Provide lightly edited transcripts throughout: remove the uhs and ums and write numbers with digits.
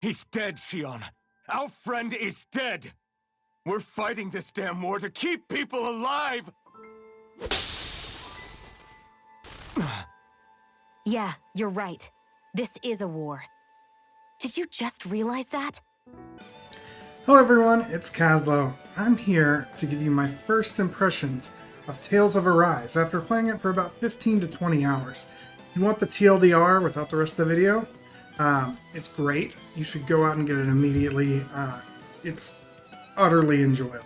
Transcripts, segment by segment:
He's dead, Xion. Our friend is dead. We're fighting this damn war to keep people alive! Yeah, you're right. This is a war. Did you just realize that? Hello everyone, it's Caslo. I'm here to give you my first impressions of Tales of Arise after playing it for about 15 to 20 hours. If you want the TLDR without the rest of the video, it's great. You should go out and get it immediately. It's utterly enjoyable.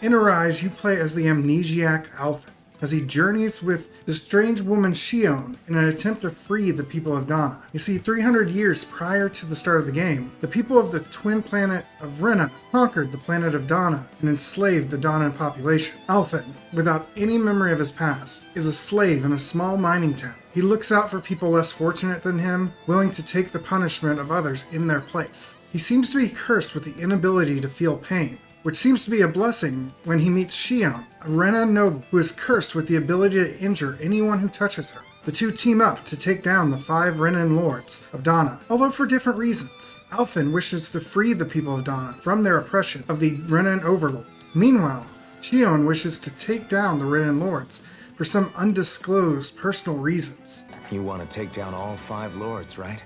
In Arise, you play as the amnesiac Alpha, as he journeys with the strange woman Xion in an attempt to free the people of Dahna. You see, 300 years prior to the start of the game, the people of the twin planet of Rena conquered the planet of Dahna and enslaved the Dahnan population. Alphen, without any memory of his past, is a slave in a small mining town. He looks out for people less fortunate than him, willing to take the punishment of others in their place. He seems to be cursed with the inability to feel pain, which seems to be a blessing when he meets Xion, a Renan noble who is cursed with the ability to injure anyone who touches her. The two team up to take down the 5 Renan lords of Dahna, although for different reasons. Alphen wishes to free the people of Dahna from their oppression of the Renan overlords. Meanwhile, Xion wishes to take down the Renan lords for some undisclosed personal reasons. You want to take down all 5 lords, right?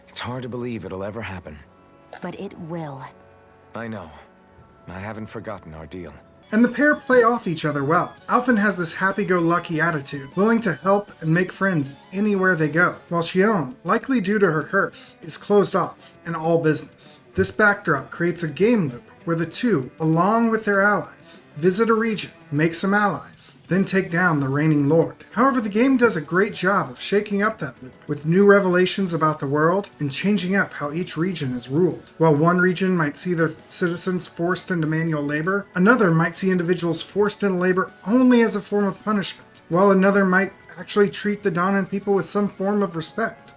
It's hard to believe it'll ever happen. But it will. I know. I haven't forgotten our deal. And the pair play off each other well. Alphen has this happy-go-lucky attitude, willing to help and make friends anywhere they go, while Xion, likely due to her curse, is closed off and all business. This backdrop creates a game loop where the two, along with their allies, visit a region, make some allies, then take down the reigning lord. However, the game does a great job of shaking up that loop, with new revelations about the world and changing up how each region is ruled. While one region might see their citizens forced into manual labor, another might see individuals forced into labor only as a form of punishment, while another might actually treat the Dahnan people with some form of respect.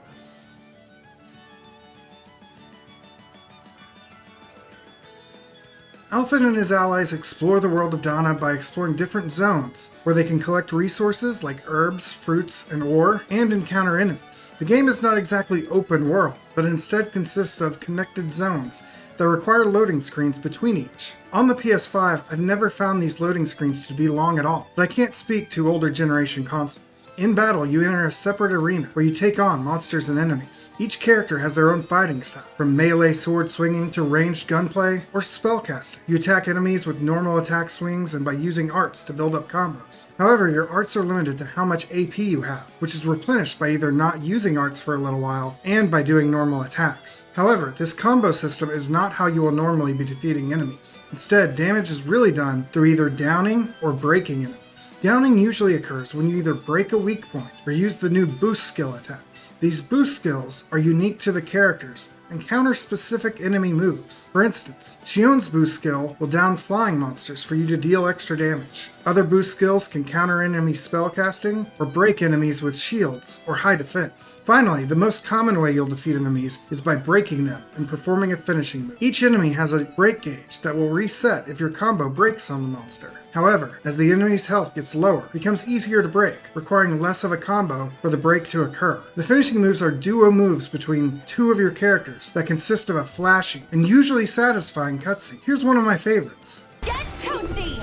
Alphen and his allies explore the world of Dahna by exploring different zones, where they can collect resources like herbs, fruits, and ore, and encounter enemies. The game is not exactly open world, but instead consists of connected zones that require loading screens between each. On the PS5, I've never found these loading screens to be long at all, but I can't speak to older generation consoles. In battle, you enter a separate arena where you take on monsters and enemies. Each character has their own fighting style, from melee sword swinging to ranged gunplay or spellcasting. You attack enemies with normal attack swings and by using arts to build up combos. However, your arts are limited to how much AP you have, which is replenished by either not using arts for a little while and by doing normal attacks. However, this combo system is not how you will normally be defeating enemies. Instead, damage is really done through either downing or breaking enemies. Downing usually occurs when you either break a weak point or use the new boost skill attacks. These boost skills are unique to the characters and counter specific enemy moves. For instance, Xion's boost skill will down flying monsters for you to deal extra damage. Other boost skills can counter enemy spellcasting or break enemies with shields or high defense. Finally, the most common way you'll defeat enemies is by breaking them and performing a finishing move. Each enemy has a break gauge that will reset if your combo breaks on the monster. However, as the enemy's health gets lower, it becomes easier to break, requiring less of a combo for the break to occur. The finishing moves are duo moves between 2 of your characters that consist of a flashy and usually satisfying cutscene. Here's one of my favorites. Get toasty!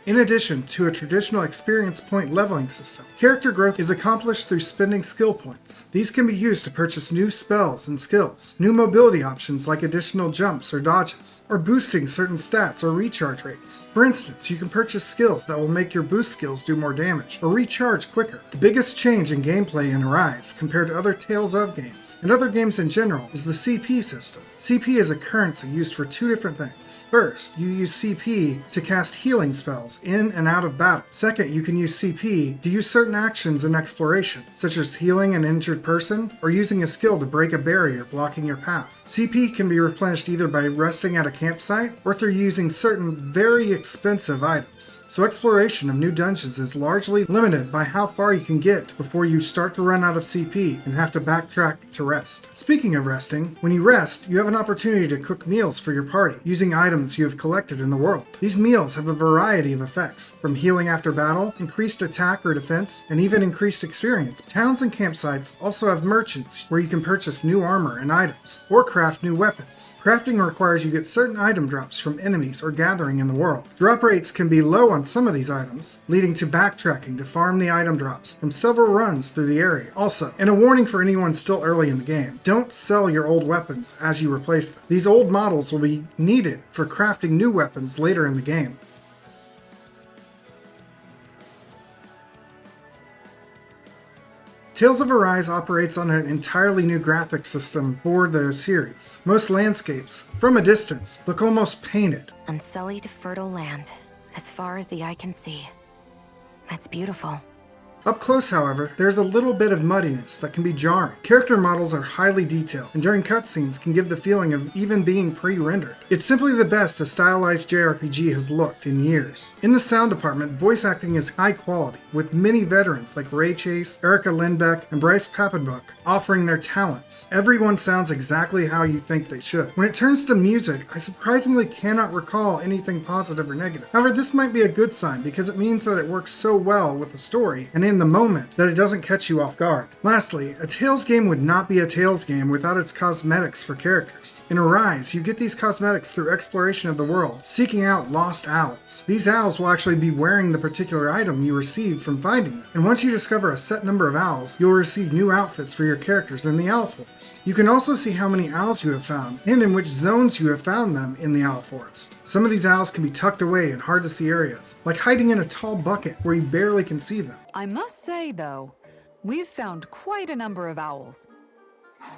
In addition to a traditional experience point leveling system, character growth is accomplished through spending skill points. These can be used to purchase new spells and skills, new mobility options like additional jumps or dodges, or boosting certain stats or recharge rates. For instance, you can purchase skills that will make your boost skills do more damage or recharge quicker. The biggest change in gameplay in Arise compared to other Tales of games, and other games in general, is the CP system. CP is a currency used for 2 different things. First, you use CP to cast healing spells in and out of battle. Second, you can use CP to use certain actions in exploration, such as healing an injured person or using a skill to break a barrier blocking your path. CP can be replenished either by resting at a campsite or through using certain very expensive items. So exploration of new dungeons is largely limited by how far you can get before you start to run out of CP and have to backtrack to rest. Speaking of resting, when you rest, you have an opportunity to cook meals for your party using items you have collected in the world. These meals have a variety of effects, from healing after battle, increased attack or defense, and even increased experience. Towns and campsites also have merchants where you can purchase new armor and items, or craft new weapons. Crafting requires you get certain item drops from enemies or gathering in the world. Drop rates can be low on some of these items, leading to backtracking to farm the item drops from several runs through the area. Also, and a warning for anyone still early in the game, don't sell your old weapons as you replace them. These old models will be needed for crafting new weapons later in the game. Tales of Arise operates on an entirely new graphics system for the series. Most landscapes, from a distance, look almost painted. Unsullied, fertile land, as far as the eye can see. That's beautiful. Up close, however, there's a little bit of muddiness that can be jarring. Character models are highly detailed, and during cutscenes can give the feeling of even being pre-rendered. It's simply the best a stylized JRPG has looked in years. In the sound department, voice acting is high quality, with many veterans like Ray Chase, Erica Lindbeck, and Bryce Papenbrook offering their talents. Everyone sounds exactly how you think they should. When it turns to music, I surprisingly cannot recall anything positive or negative. However, this might be a good sign because it means that it works so well with the story and in the moment that it doesn't catch you off guard. Lastly, a Tales game would not be a Tales game without its cosmetics for characters. In Arise, you get these cosmetics through exploration of the world, seeking out lost owls. These owls will actually be wearing the particular item you received from finding them, and once you discover a set number of owls, you'll receive new outfits for your characters in the owl forest. You can also see how many owls you have found, and in which zones you have found them in the owl forest. Some of these owls can be tucked away in hard to see areas, like hiding in a tall bucket where you barely can see them. I must say, though, we've found quite a number of owls.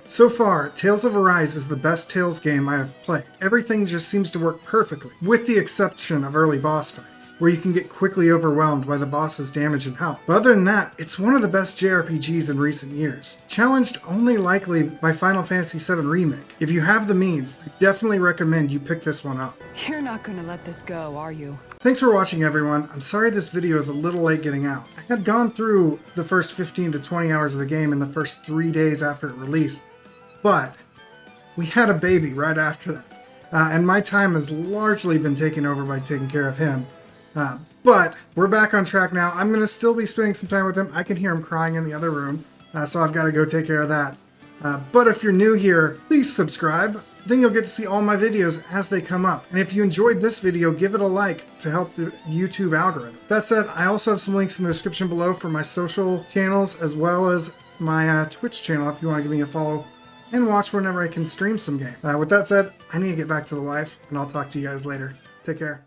So far, Tales of Arise is the best Tales game I have played. Everything just seems to work perfectly, with the exception of early boss fights, where you can get quickly overwhelmed by the boss's damage and health. But other than that, it's one of the best JRPGs in recent years, challenged only likely by Final Fantasy VII Remake. If you have the means, I definitely recommend you pick this one up. You're not gonna let this go, are you? Thanks for watching, everyone. I'm sorry this video is a little late getting out. I had gone through the first 15 to 20 hours of the game in the first 3 days after it released, but we had a baby right after that. And my time has largely been taken over by taking care of him. But we're back on track now. I'm going to still be spending some time with him. I can hear him crying in the other room, so I've got to go take care of that. But if you're new here, please subscribe. Then you'll get to see all my videos as they come up. And if you enjoyed this video, give it a like to help the YouTube algorithm. That said, I also have some links in the description below for my social channels, as well as my Twitch channel if you want to give me a follow and watch whenever I can stream some game. With that said, I need to get back to the wife, and I'll talk to you guys later. Take care.